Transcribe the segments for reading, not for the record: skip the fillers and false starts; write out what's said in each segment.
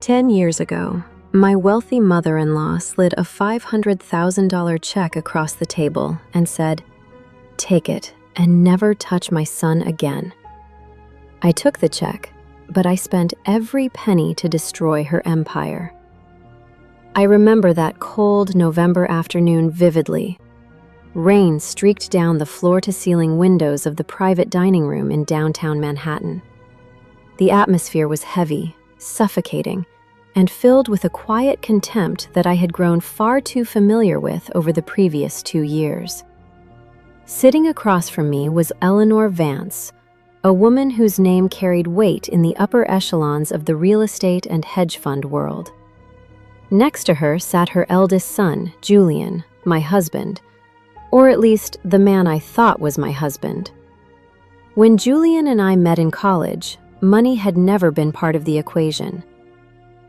10 years ago, my wealthy mother-in-law slid a $500,000 check across the table and said, "Take it and never touch my son again." I took the check, but I spent every penny to destroy her empire. I remember that cold November afternoon vividly. Rain streaked down the floor-to-ceiling windows of the private dining room in downtown Manhattan. The atmosphere was heavy, suffocating, and filled with a quiet contempt that I had grown far too familiar with over the previous 2 years. Sitting across from me was Eleanor Vance, a woman whose name carried weight in the upper echelons of the real estate and hedge fund world. Next to her sat her eldest son, Julian, my husband, or at least the man I thought was my husband. When Julian and I met in college, money had never been part of the equation.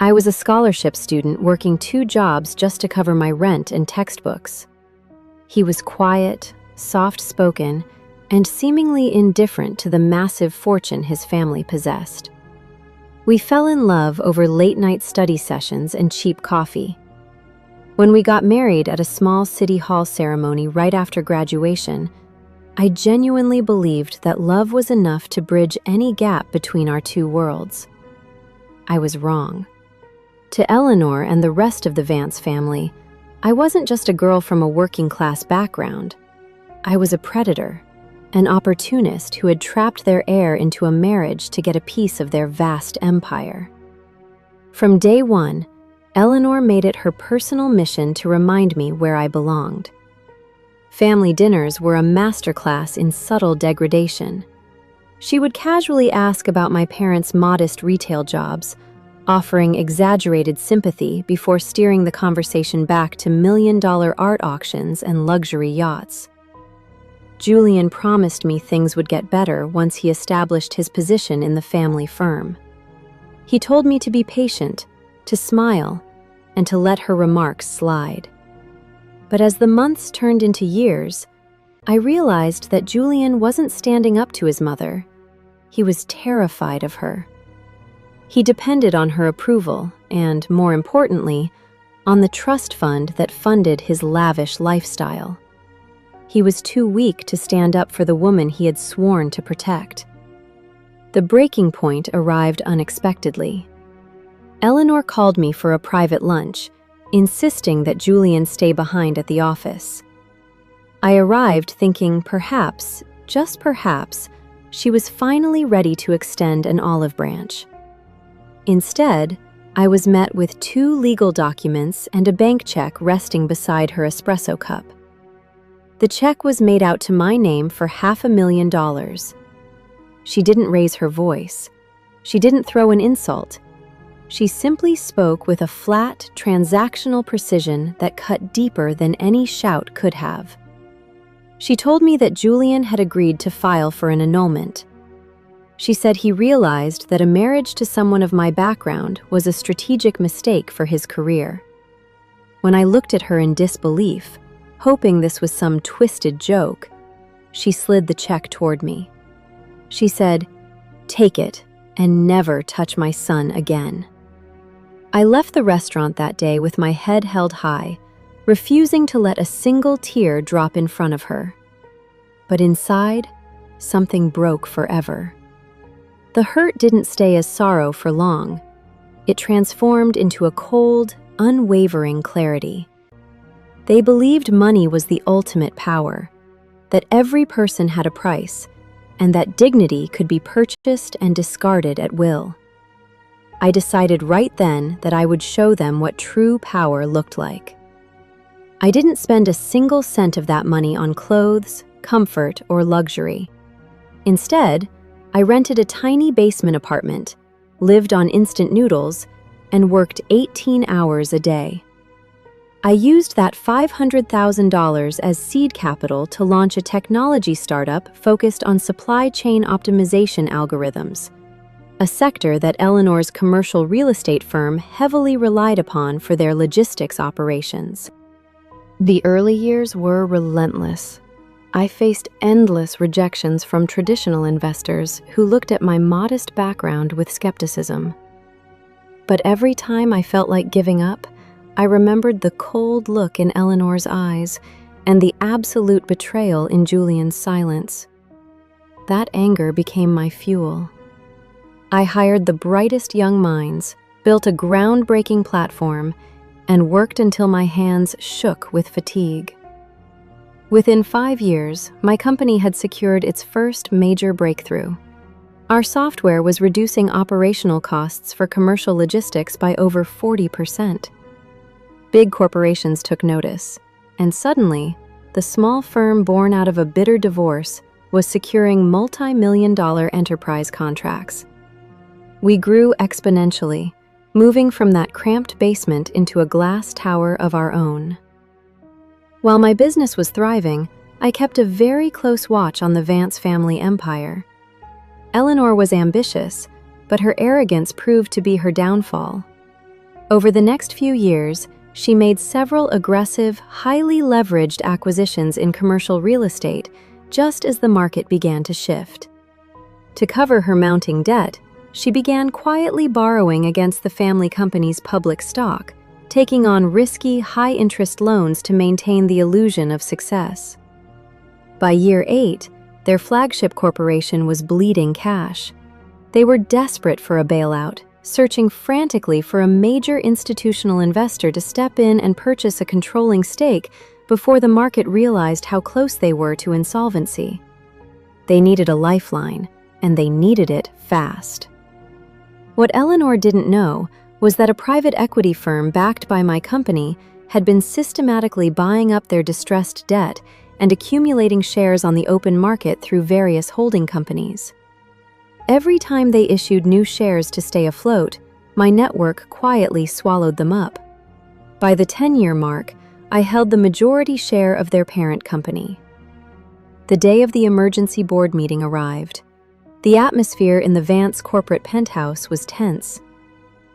I was a scholarship student working 2 jobs just to cover my rent and textbooks. He was quiet, soft-spoken, and seemingly indifferent to the massive fortune his family possessed. We fell in love over late-night study sessions and cheap coffee. When we got married at a small city hall ceremony right after graduation, I genuinely believed that love was enough to bridge any gap between our 2 worlds. I was wrong. To Eleanor and the rest of the Vance family, I wasn't just a girl from a working-class background. I was a predator, an opportunist who had trapped their heir into a marriage to get a piece of their vast empire. From day one, Eleanor made it her personal mission to remind me where I belonged. Family dinners were a masterclass in subtle degradation. She would casually ask about my parents' modest retail jobs, offering exaggerated sympathy before steering the conversation back to million-dollar art auctions and luxury yachts. Julian promised me things would get better once he established his position in the family firm. He told me to be patient, to smile, and to let her remarks slide. But as the months turned into years, I realized that Julian wasn't standing up to his mother. He was terrified of her. He depended on her approval and, more importantly, on the trust fund that funded his lavish lifestyle. He was too weak to stand up for the woman he had sworn to protect. The breaking point arrived unexpectedly. Eleanor called me for a private lunch, insisting that Julian stay behind at the office. I arrived thinking perhaps, just perhaps, she was finally ready to extend an olive branch. Instead, I was met with 2 legal documents and a bank check resting beside her espresso cup. The check was made out to my name for $500,000. She didn't raise her voice. She didn't throw an insult. She simply spoke with a flat, transactional precision that cut deeper than any shout could have. She told me that Julian had agreed to file for an annulment. She said he realized that a marriage to someone of my background was a strategic mistake for his career. When I looked at her in disbelief, hoping this was some twisted joke, she slid the check toward me. She said, "Take it and never touch my son again." I left the restaurant that day with my head held high, refusing to let a single tear drop in front of her. But inside, something broke forever. The hurt didn't stay as sorrow for long. It transformed into a cold, unwavering clarity. They believed money was the ultimate power, that every person had a price, and that dignity could be purchased and discarded at will. I decided right then that I would show them what true power looked like. I didn't spend a single cent of that money on clothes, comfort, or luxury. Instead, I rented a tiny basement apartment, lived on instant noodles, and worked 18 hours a day. I used that $500,000 as seed capital to launch a technology startup focused on supply chain optimization algorithms, a sector that Eleanor's commercial real estate firm heavily relied upon for their logistics operations. The early years were relentless. I faced endless rejections from traditional investors who looked at my modest background with skepticism. But every time I felt like giving up, I remembered the cold look in Eleanor's eyes and the absolute betrayal in Julian's silence. That anger became my fuel. I hired the brightest young minds, built a groundbreaking platform, and worked until my hands shook with fatigue. Within 5 years, my company had secured its first major breakthrough. Our software was reducing operational costs for commercial logistics by over 40%. Big corporations took notice, and suddenly, the small firm born out of a bitter divorce was securing multi-million-dollar enterprise contracts. We grew exponentially, moving from that cramped basement into a glass tower of our own. While my business was thriving, I kept a very close watch on the Vance family empire. Eleanor was ambitious, but her arrogance proved to be her downfall. Over the next few years, she made several aggressive, highly leveraged acquisitions in commercial real estate, just as the market began to shift. To cover her mounting debt, she began quietly borrowing against the family company's public stock, taking on risky, high-interest loans to maintain the illusion of success. By year 8, their flagship corporation was bleeding cash. They were desperate for a bailout, searching frantically for a major institutional investor to step in and purchase a controlling stake before the market realized how close they were to insolvency. They needed a lifeline, and they needed it fast. What Eleanor didn't know was that a private equity firm backed by my company had been systematically buying up their distressed debt and accumulating shares on the open market through various holding companies. Every time they issued new shares to stay afloat, my network quietly swallowed them up. By the 10-year mark, I held the majority share of their parent company. The day of the emergency board meeting arrived. The atmosphere in the Vance corporate penthouse was tense.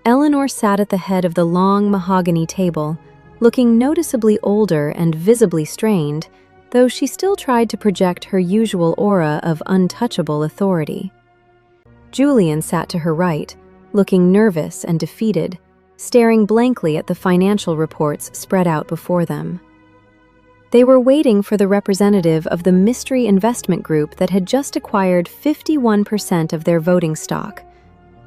Eleanor sat at the head of the long mahogany table, looking noticeably older and visibly strained, though she still tried to project her usual aura of untouchable authority. Julian sat to her right, looking nervous and defeated, staring blankly at the financial reports spread out before them. They were waiting for the representative of the mystery investment group that had just acquired 51% of their voting stock,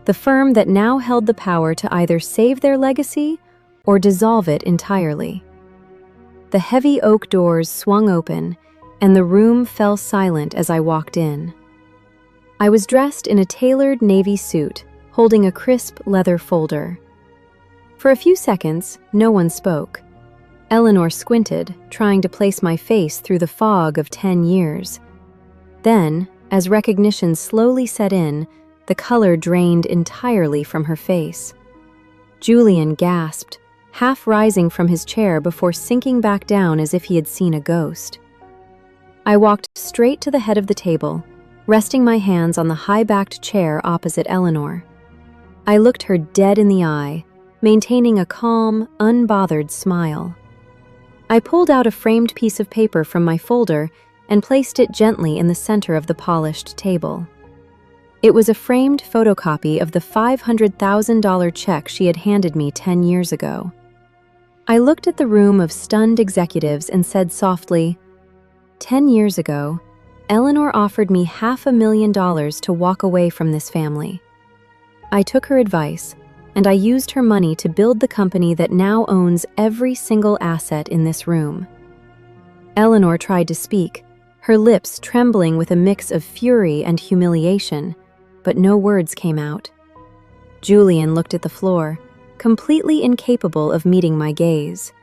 the firm that now held the power to either save their legacy or dissolve it entirely. The heavy oak doors swung open, and the room fell silent as I walked in. I was dressed in a tailored navy suit, holding a crisp leather folder. For a few seconds, no one spoke. Eleanor squinted, trying to place my face through the fog of 10 years. Then, as recognition slowly set in, the color drained entirely from her face. Julian gasped, half rising from his chair before sinking back down as if he had seen a ghost. I walked straight to the head of the table, resting my hands on the high-backed chair opposite Eleanor. I looked her dead in the eye, maintaining a calm, unbothered smile. I pulled out a framed piece of paper from my folder and placed it gently in the center of the polished table. It was a framed photocopy of the $500,000 check she had handed me 10 years ago. I looked at the room of stunned executives and said softly, 10 years ago, Eleanor offered me $500,000 to walk away from this family. I took her advice, and I used her money to build the company that now owns every single asset in this room. Eleanor tried to speak, her lips trembling with a mix of fury and humiliation, but no words came out. Julian looked at the floor, completely incapable of meeting my gaze.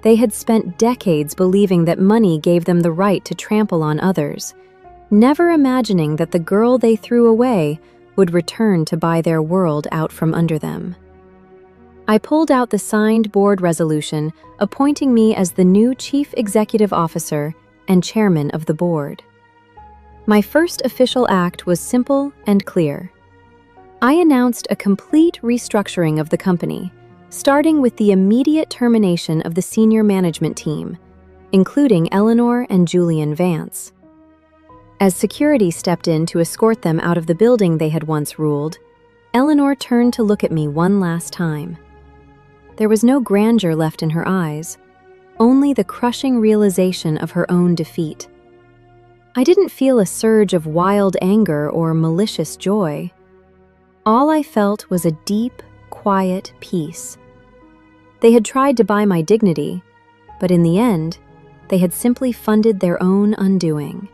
They had spent decades believing that money gave them the right to trample on others, never imagining that the girl they threw away would return to buy their world out from under them. I pulled out the signed board resolution appointing me as the new Chief Executive Officer and Chairman of the board. My first official act was simple and clear. I announced a complete restructuring of the company, starting with the immediate termination of the senior management team, including Eleanor and Julian Vance. As security stepped in to escort them out of the building they had once ruled, Eleanor turned to look at me one last time. There was no grandeur left in her eyes, only the crushing realization of her own defeat. I didn't feel a surge of wild anger or malicious joy. All I felt was a deep, quiet peace. They had tried to buy my dignity, but in the end, they had simply funded their own undoing.